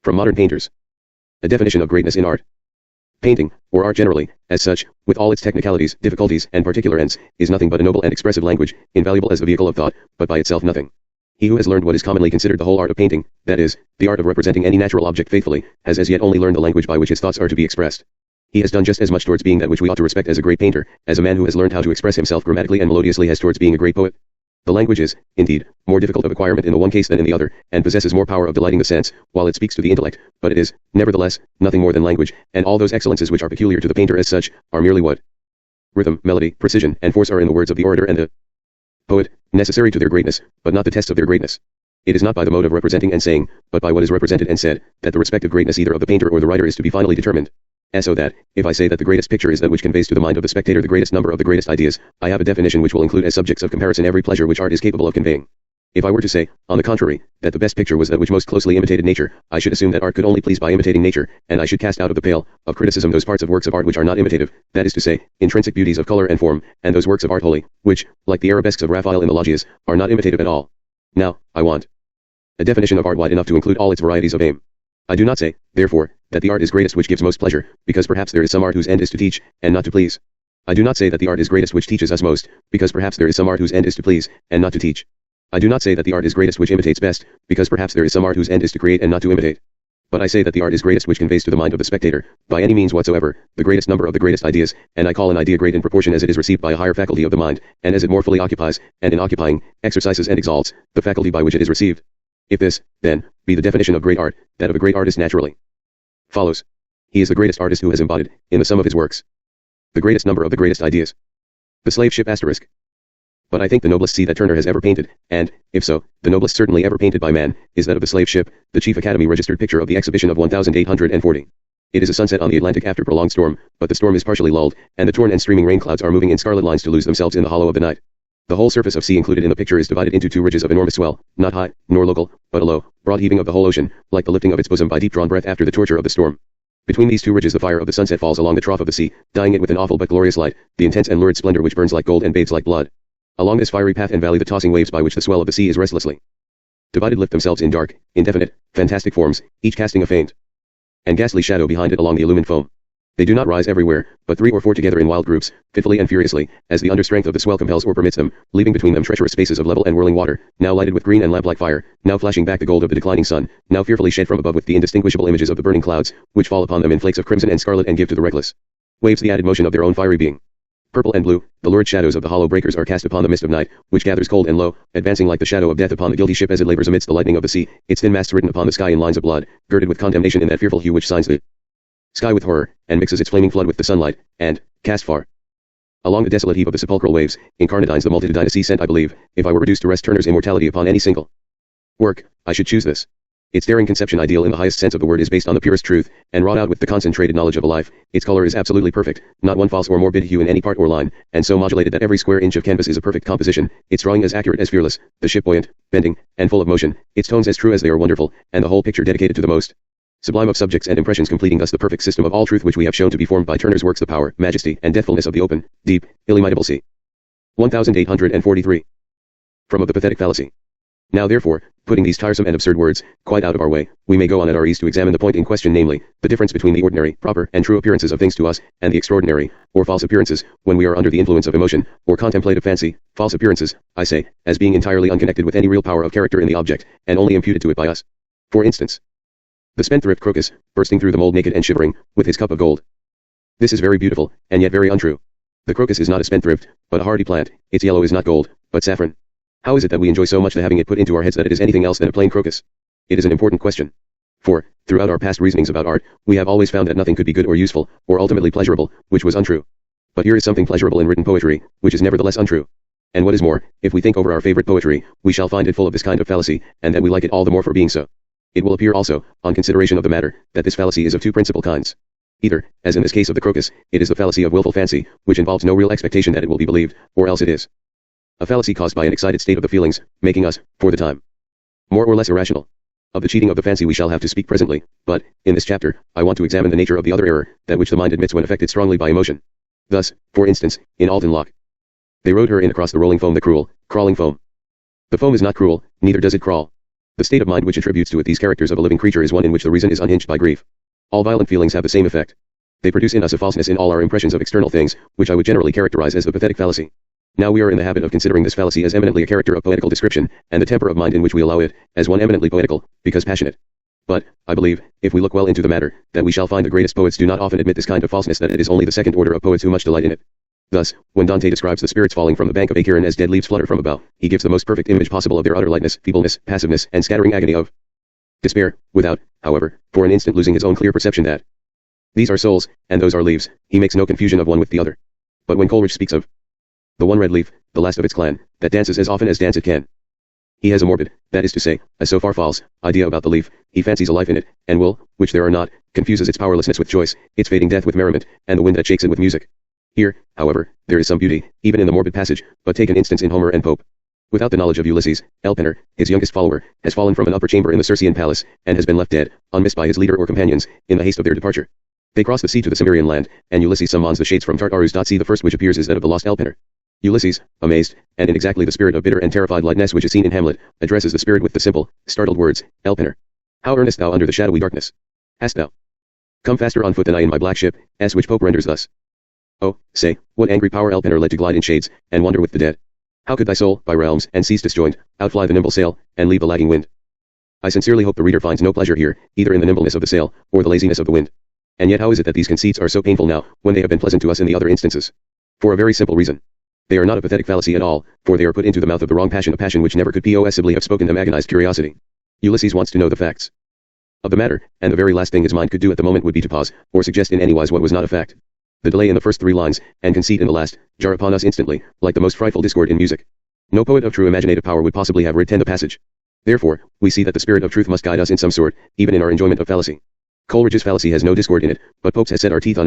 From modern painters. A definition of greatness in art. Painting, or art generally, as such, with all its technicalities, difficulties, and particular ends, is nothing but a noble and expressive language, invaluable as the vehicle of thought, but by itself nothing. He who has learned what is commonly considered the whole art of painting, that is, the art of representing any natural object faithfully, has as yet only learned the language by which his thoughts are to be expressed. He has done just as much towards being that which we ought to respect as a great painter, as a man who has learned how to express himself grammatically and melodiously has towards being a great poet. The language is, indeed, more difficult of acquirement in the one case than in the other, and possesses more power of delighting the sense, while it speaks to the intellect, but it is, nevertheless, nothing more than language, and all those excellences which are peculiar to the painter as such, are merely what? Rhythm, melody, precision, and force are in the words of the orator and the poet, necessary to their greatness, but not the test of their greatness. It is not by the mode of representing and saying, but by what is represented and said, that the respective greatness either of the painter or the writer is to be finally determined. So that, if I say that the greatest picture is that which conveys to the mind of the spectator the greatest number of the greatest ideas, I have a definition which will include as subjects of comparison every pleasure which art is capable of conveying. If I were to say, on the contrary, that the best picture was that which most closely imitated nature, I should assume that art could only please by imitating nature, and I should cast out of the pale of criticism those parts of works of art which are not imitative, that is to say, intrinsic beauties of color and form, and those works of art wholly, which, like the arabesques of Raphael in the loggias, are not imitative at all. Now, I want a definition of art wide enough to include all its varieties of aim. I do not say, therefore, that the art is greatest which gives most pleasure, because perhaps there is some art whose end is to teach, and not to please. I do not say that the art is greatest which teaches us most, because perhaps there is some art whose end is to please, and not to teach. I do not say that the art is greatest which imitates best, because perhaps there is some art whose end is to create and not to imitate. But I say that the art is greatest which conveys to the mind of the spectator, by any means whatsoever, the greatest number of the greatest ideas, and I call an idea great in proportion as it is received by a higher faculty of the mind, and as it more fully occupies, and in occupying, exercises and exalts, the faculty by which it is received. If this, then, be the definition of great art, that of a great artist naturally follows. He is the greatest artist who has embodied, in the sum of his works, the greatest number of the greatest ideas. The slave ship asterisk. But I think the noblest sea that Turner has ever painted, and, if so, the noblest certainly ever painted by man, is that of the slave ship, the chief Academy registered picture of the exhibition of 1840. It is a sunset on the Atlantic after prolonged storm, but the storm is partially lulled, and the torn and streaming rain clouds are moving in scarlet lines to lose themselves in the hollow of the night. The whole surface of sea included in the picture is divided into two ridges of enormous swell, not high, nor local, but a low, broad heaving of the whole ocean, like the lifting of its bosom by deep-drawn breath after the torture of the storm. Between these two ridges the fire of the sunset falls along the trough of the sea, dyeing it with an awful but glorious light, the intense and lurid splendor which burns like gold and bathes like blood. Along this fiery path and valley the tossing waves by which the swell of the sea is restlessly divided lift themselves in dark, indefinite, fantastic forms, each casting a faint and ghastly shadow behind it along the illumined foam. They do not rise everywhere, but 3 or 4 together in wild groups, fitfully and furiously, as the understrength of the swell compels or permits them, leaving between them treacherous spaces of level and whirling water, now lighted with green and lamp-like fire, now flashing back the gold of the declining sun, now fearfully shed from above with the indistinguishable images of the burning clouds, which fall upon them in flakes of crimson and scarlet and give to the reckless waves the added motion of their own fiery being. Purple and blue, the lurid shadows of the hollow breakers are cast upon the mist of night, which gathers cold and low, advancing like the shadow of death upon the guilty ship as it labors amidst the lightning of the sea, its thin masts written upon the sky in lines of blood, girded with condemnation in that fearful hue which signs the sky with horror, and mixes its flaming flood with the sunlight, and, cast far along the desolate heap of the sepulchral waves, incarnadines the multitudinous sea sent. I believe, if I were reduced to rest Turner's immortality upon any single work, I should choose this. Its daring conception, ideal in the highest sense of the word, is based on the purest truth, and wrought out with the concentrated knowledge of a life. Its color is absolutely perfect, not one false or morbid hue in any part or line, and so modulated that every square inch of canvas is a perfect composition, its drawing as accurate as fearless, the ship buoyant, bending, and full of motion, its tones as true as they are wonderful, and the whole picture dedicated to the most sublime of subjects and impressions, completing thus the perfect system of all truth which we have shown to be formed by Turner's works, the power, majesty, and deathfulness of the open, deep, illimitable sea. 1843. From Of the Pathetic Fallacy. Now therefore, putting these tiresome and absurd words quite out of our way, we may go on at our ease to examine the point in question, namely, the difference between the ordinary, proper, and true appearances of things to us, and the extraordinary, or false appearances, when we are under the influence of emotion, or contemplative fancy. False appearances, I say, as being entirely unconnected with any real power of character in the object, and only imputed to it by us. For instance, the spendthrift crocus, bursting through the mold naked and shivering, with his cup of gold. This is very beautiful, and yet very untrue. The crocus is not a spendthrift, but a hardy plant. Its yellow is not gold, but saffron. How is it that we enjoy so much the having it put into our heads that it is anything else than a plain crocus? It is an important question. For, throughout our past reasonings about art, we have always found that nothing could be good or useful, or ultimately pleasurable, which was untrue. But here is something pleasurable in written poetry, which is nevertheless untrue. And what is more, if we think over our favorite poetry, we shall find it full of this kind of fallacy, and that we like it all the more for being so. It will appear also, on consideration of the matter, that this fallacy is of 2 principal kinds. Either, as in this case of the crocus, it is the fallacy of willful fancy, which involves no real expectation that it will be believed, or else it is a fallacy caused by an excited state of the feelings, making us, for the time, more or less irrational. Of the cheating of the fancy we shall have to speak presently, but, in this chapter, I want to examine the nature of the other error, that which the mind admits when affected strongly by emotion. Thus, for instance, in Alton Locke, they rowed her in across the rolling foam, the cruel, crawling foam. The foam is not cruel, neither does it crawl. The state of mind which attributes to it these characters of a living creature is one in which the reason is unhinged by grief. All violent feelings have the same effect. They produce in us a falseness in all our impressions of external things, which I would generally characterize as the pathetic fallacy. Now we are in the habit of considering this fallacy as eminently a character of poetical description, and the temper of mind in which we allow it, as one eminently poetical, because passionate. But, I believe, if we look well into the matter, that we shall find the greatest poets do not often admit this kind of falseness, that it is only the second order of poets who much delight in it. Thus, when Dante describes the spirits falling from the bank of Acheron as dead leaves flutter from a bough, he gives the most perfect image possible of their utter lightness, feebleness, passiveness, and scattering agony of despair, without, however, for an instant losing his own clear perception that these are souls, and those are leaves. He makes no confusion of one with the other. But when Coleridge speaks of the one red leaf, the last of its clan, that dances as often as dance it can, he has a morbid, that is to say, a so far false, idea about the leaf. He fancies a life in it, and will, which there are not, confuses its powerlessness with choice, its fading death with merriment, and the wind that shakes it with music. Here, however, there is some beauty, even in the morbid passage, but take an instance in Homer and Pope. Without the knowledge of Ulysses, Elpenor, his youngest follower, has fallen from an upper chamber in the Circean palace, and has been left dead, unmissed by his leader or companions, in the haste of their departure. They cross the sea to the Cimmerian land, and Ulysses summons the shades from Tartarus. See, the first which appears is that of the lost Elpenor. Ulysses, amazed, and in exactly the spirit of bitter and terrified lightness which is seen in Hamlet, addresses the spirit with the simple, startled words, Elpenor, how earnest thou under the shadowy darkness? Hast thou come faster on foot than I in my black ship, as which Pope renders thus? Oh, say, what angry power Elpenor led to glide in shades, and wander with the dead? How could thy soul, by realms and seas disjoined, outfly the nimble sail, and leave the lagging wind? I sincerely hope the reader finds no pleasure here, either in the nimbleness of the sail, or the laziness of the wind. And yet how is it that these conceits are so painful now, when they have been pleasant to us in the other instances? For a very simple reason. They are not a pathetic fallacy at all, for they are put into the mouth of the wrong passion, a passion which never could possibly have spoken them agonized curiosity. Ulysses wants to know the facts of the matter, and the very last thing his mind could do at the moment would be to pause, or suggest in any wise what was not a fact. The delay in the first 3 lines, and conceit in the last, jar upon us instantly, like the most frightful discord in music. No poet of true imaginative power would possibly have written the passage. Therefore, we see that the spirit of truth must guide us in some sort, even in our enjoyment of fallacy. Coleridge's fallacy has no discord in it, but Pope's has set our teeth on edge.